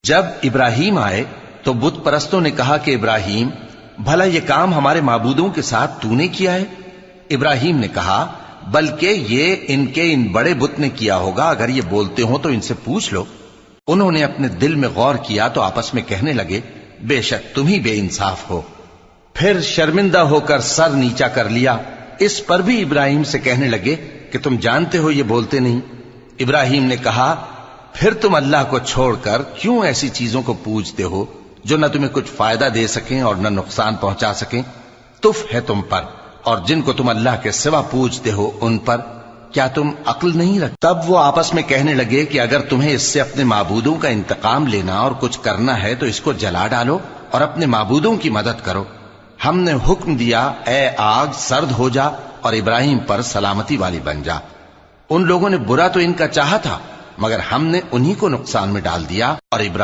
جب ابراہیم آئے تو بت پرستوں نے کہا کہ ابراہیم، بھلا یہ کام ہمارے معبودوں کے ساتھ تو نے کیا ہے؟ ابراہیم نے کہا، بلکہ یہ ان بڑے بت نے کیا ہوگا، اگر یہ بولتے ہوں تو ان سے پوچھ لو۔ انہوں نے اپنے دل میں غور کیا تو آپس میں کہنے لگے، بے شک تم ہی بے انصاف ہو۔ پھر شرمندہ ہو کر سر نیچا کر لیا۔ اس پر بھی ابراہیم سے کہنے لگے کہ تم جانتے ہو یہ بولتے نہیں۔ ابراہیم نے کہا، پھر تم اللہ کو چھوڑ کر کیوں ایسی چیزوں کو پوجتے ہو جو نہ تمہیں کچھ فائدہ دے سکیں اور نہ نقصان پہنچا سکیں؟ تف ہے تم پر اور جن کو تم اللہ کے سوا پوجتے ہو ان پر، کیا تم عقل نہیں رکھتے؟ تب وہ آپس میں کہنے لگے کہ اگر تمہیں اس سے اپنے معبودوں کا انتقام لینا اور کچھ کرنا ہے تو اس کو جلا ڈالو اور اپنے معبودوں کی مدد کرو۔ ہم نے حکم دیا، اے آگ سرد ہو جا اور ابراہیم پر سلامتی والی بن جا۔ ان لوگوں نے برا تو ان کا چاہا تھا، مگر ہم نے انہی کو نقصان میں ڈال دیا اور ابراہیم